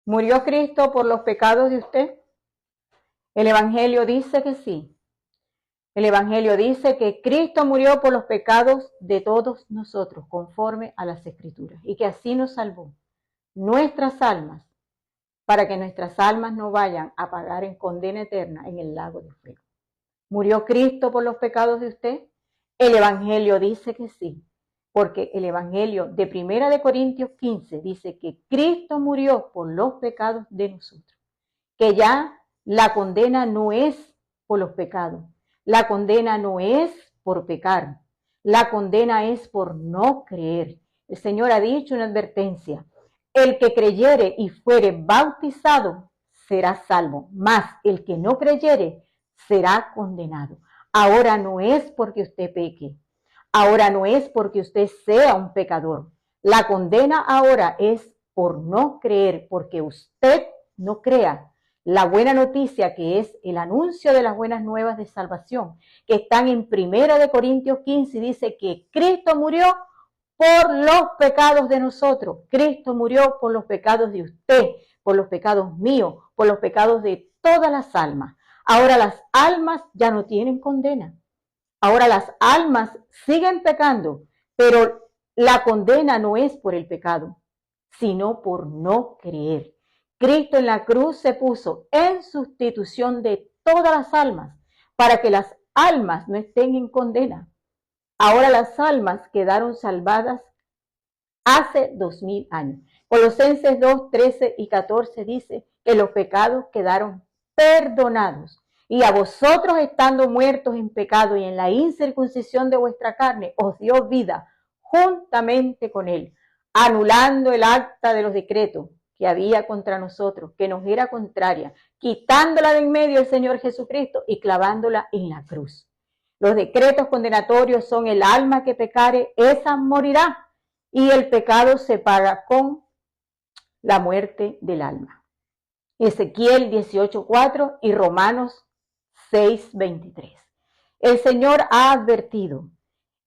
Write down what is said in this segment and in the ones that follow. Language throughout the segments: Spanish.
¿Murió Cristo por los pecados de usted? El Evangelio dice que sí. El Evangelio dice que Cristo murió por los pecados de todos nosotros, conforme a las Escrituras, y que así nos salvó nuestras almas, para que nuestras almas no vayan a pagar en condena eterna en el lago de fuego. ¿Murió Cristo por los pecados de usted? El Evangelio dice que sí, porque el Evangelio de 1 Corintios 15 dice que Cristo murió por los pecados de nosotros, que ya la condena no es por los pecados, la condena no es por pecar, la condena es por no creer. El Señor ha dicho una advertencia: el que creyere y fuere bautizado será salvo, mas el que no creyere será condenado. Ahora no es porque usted peque, ahora no es porque usted sea un pecador. La condena ahora es por no creer, porque usted no crea la buena noticia, que es el anuncio de las buenas nuevas de salvación, que están en 1 Corintios 15 y dice que Cristo murió por los pecados de nosotros. Cristo murió por los pecados de usted, por los pecados míos, por los pecados de todas las almas. Ahora las almas ya no tienen condena. Ahora las almas siguen pecando, pero la condena no es por el pecado, sino por no creer. Cristo en la cruz se puso en sustitución de todas las almas, para que las almas no estén en condena. Ahora las almas quedaron salvadas hace 2000 años. Colosenses 2, 13 y 14 dice que los pecados quedaron perdonados. Y a vosotros, estando muertos en pecado y en la incircuncisión de vuestra carne, os dio vida juntamente con él, anulando el acta de los decretos que había contra nosotros, que nos era contraria, quitándola de en medio el Señor Jesucristo y clavándola en la cruz. Los decretos condenatorios son: el alma que pecare, esa morirá, y el pecado se paga con la muerte del alma. Ezequiel 18:4 y Romanos 6:23. El Señor ha advertido: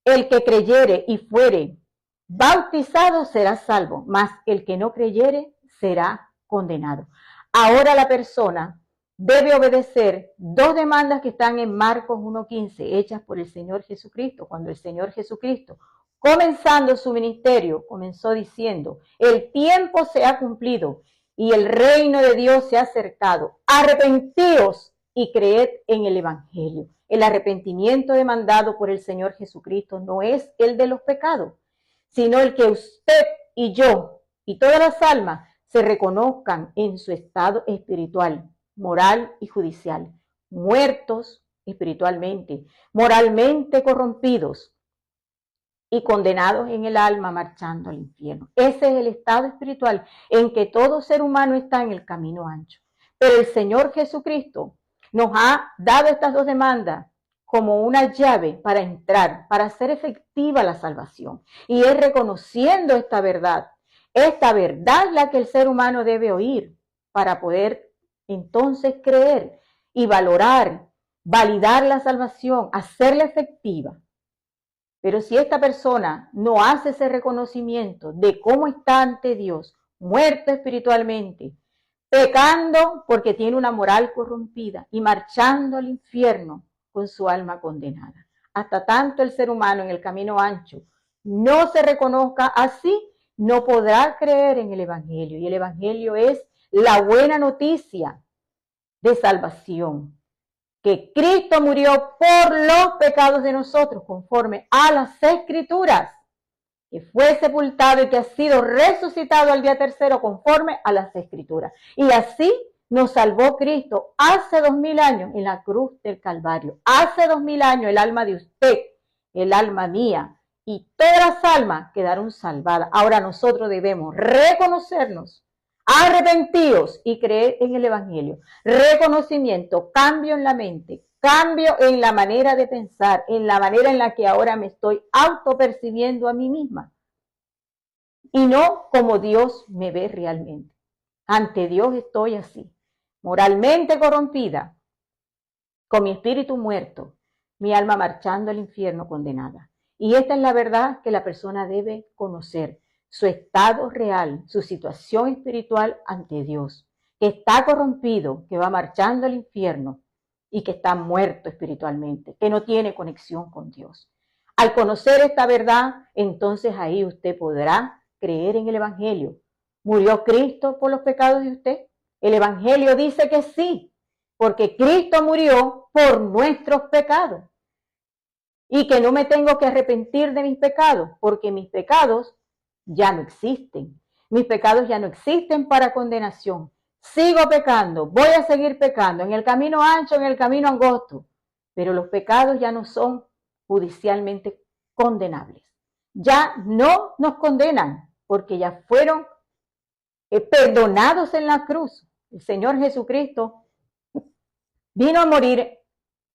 el que creyere y fuere bautizado será salvo, mas el que no creyere será condenado. Ahora la persona debe obedecer dos demandas que están en Marcos 1:15, hechas por el Señor Jesucristo, cuando el Señor Jesucristo, comenzando su ministerio, comenzó diciendo: el tiempo se ha cumplido y el reino de Dios se ha acercado. Arrepentíos y creed en el Evangelio. El arrepentimiento demandado por el Señor Jesucristo no es el de los pecados, sino el que usted y yo y todas las almas se reconozcan en su estado espiritual, moral y judicial, muertos espiritualmente, moralmente corrompidos y condenados en el alma, marchando al infierno. Ese es el estado espiritual en que todo ser humano está en el camino ancho. Pero el Señor Jesucristo nos ha dado estas dos demandas como una llave para entrar, para hacer efectiva la salvación. Y es reconociendo esta verdad. Esta verdad es la que el ser humano debe oír para poder entonces creer y valorar, validar la salvación, hacerla efectiva. Pero si esta persona no hace ese reconocimiento de cómo está ante Dios, muerto espiritualmente, pecando porque tiene una moral corrompida y marchando al infierno con su alma condenada. Hasta tanto el ser humano en el camino ancho no se reconozca así, no podrá creer en el Evangelio. Y el Evangelio es la buena noticia de salvación, que Cristo murió por los pecados de nosotros, conforme a las Escrituras, que fue sepultado y que ha sido resucitado al día tercero, conforme a las Escrituras. Y así nos salvó Cristo hace 2000 años en la cruz del Calvario. Hace 2000 años el alma de usted, el alma mía y todas las almas quedaron salvadas. Ahora nosotros debemos reconocernos, arrepentidos y creer en el Evangelio. Reconocimiento, cambio en la mente, cambio en la manera de pensar, en la manera en la que ahora me estoy autopercibiendo a mí misma. Y no como Dios me ve realmente. Ante Dios estoy así, moralmente corrompida, con mi espíritu muerto, mi alma marchando al infierno condenada. Y esta es la verdad que la persona debe conocer. su estado real, su situación espiritual ante Dios, que está corrompido, que va marchando al infierno y que está muerto espiritualmente, que no tiene conexión con Dios. Al conocer esta verdad, entonces ahí usted podrá creer en el Evangelio. ¿Murió Cristo por los pecados de usted? El Evangelio dice que sí, porque Cristo murió por nuestros pecados. Y que no me tengo que arrepentir de mis pecados, porque mis pecados ya no existen. Mis pecados ya no existen para condenación. Sigo pecando, voy a seguir pecando, en el camino ancho, en el camino angosto, pero los pecados ya no son judicialmente condenables. Ya no nos condenan, porque ya fueron perdonados en la cruz. El Señor Jesucristo vino a morir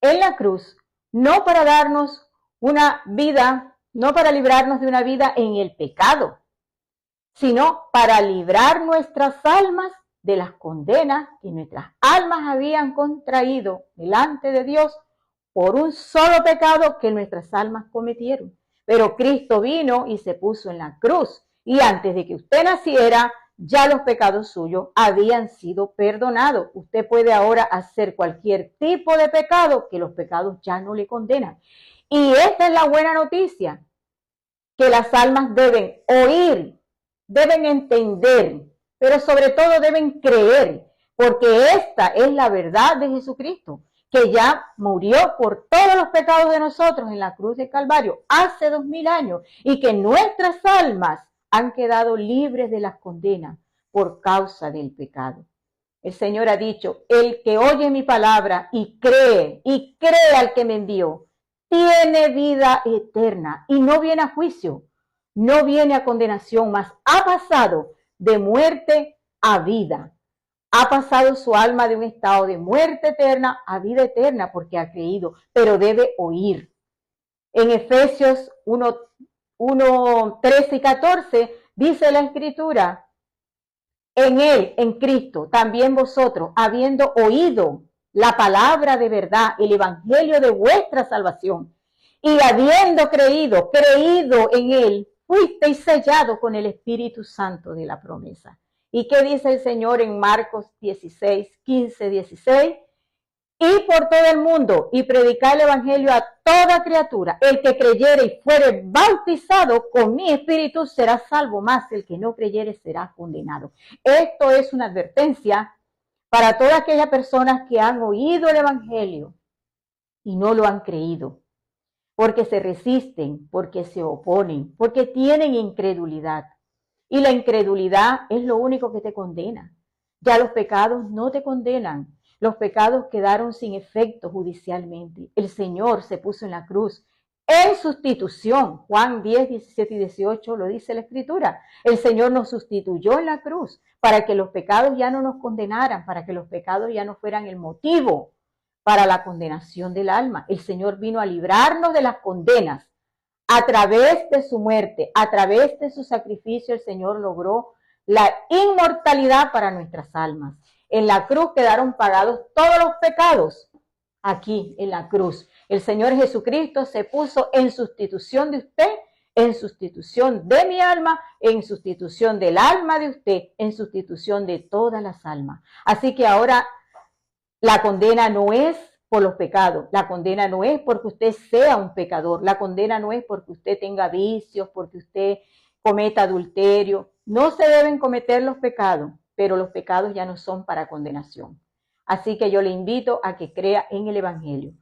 en la cruz, no para darnos una vida, no para librarnos de una vida en el pecado, sino para librar nuestras almas de las condenas que nuestras almas habían contraído delante de Dios por un solo pecado que nuestras almas cometieron. Pero Cristo vino y se puso en la cruz, y antes de que usted naciera, ya los pecados suyos habían sido perdonados. Usted puede ahora hacer cualquier tipo de pecado, que los pecados ya no le condenan. Y esta es la buena noticia, que las almas deben oír, deben entender, pero sobre todo deben creer, porque esta es la verdad de Jesucristo, que ya murió por todos los pecados de nosotros en la cruz de Calvario hace 2000 años, y que nuestras almas han quedado libres de las condenas por causa del pecado. El Señor ha dicho, el que oye mi palabra y cree al que me envió, tiene vida eterna y no viene a juicio, no viene a condenación, mas ha pasado de muerte a vida. Ha pasado su alma de un estado de muerte eterna a vida eterna porque ha creído, pero debe oír. En Efesios 1, 13 y 14 dice la Escritura, en Él, en Cristo, también vosotros, habiendo oído la palabra de verdad, el evangelio de vuestra salvación, y habiendo creído en Él, fuisteis sellados con el Espíritu Santo de la promesa. ¿Y qué dice el Señor en Marcos 16, 15, 16? Y por todo el mundo y predicar el evangelio a toda criatura. El que creyere y fuere bautizado con mi espíritu será salvo, más el que no creyere será condenado. Esto es una advertencia para todas aquellas personas que han oído el evangelio y no lo han creído, porque se resisten, porque se oponen, porque tienen incredulidad. Y la incredulidad es lo único que te condena. Ya los pecados no te condenan. Los pecados quedaron sin efecto judicialmente. El Señor se puso en la cruz en sustitución. Juan 10, 17 y 18 lo dice la Escritura. El Señor nos sustituyó en la cruz para que los pecados ya no nos condenaran, para que los pecados ya no fueran el motivo para la condenación del alma. El Señor vino a librarnos de las condenas. A través de su muerte, a través de su sacrificio, el Señor logró la inmortalidad para nuestras almas. En la cruz quedaron pagados todos los pecados. Aquí, en la cruz, el Señor Jesucristo se puso en sustitución de usted, en sustitución de mi alma, en sustitución del alma de usted, en sustitución de todas las almas. Así que ahora la condena no es por los pecados, la condena no es porque usted sea un pecador, la condena no es porque usted tenga vicios, porque usted cometa adulterio. No se deben cometer los pecados, pero los pecados ya no son para condenación. Así que yo le invito a que crea en el evangelio.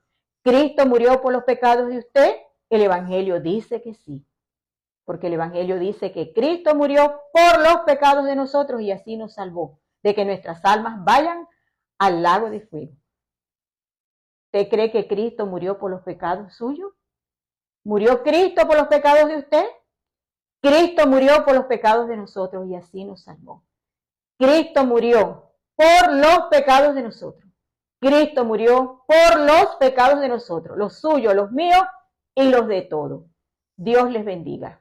¿Cristo murió por los pecados de usted? El evangelio dice que sí, porque el evangelio dice que Cristo murió por los pecados de nosotros y así nos salvó de que nuestras almas vayan al lago de fuego. ¿Usted cree que Cristo murió por los pecados suyos? ¿Murió Cristo por los pecados de usted? Cristo murió por los pecados de nosotros y así nos salvó. Cristo murió por los pecados de nosotros. Cristo murió por los pecados de nosotros, los suyos, los míos y los de todos. Dios les bendiga.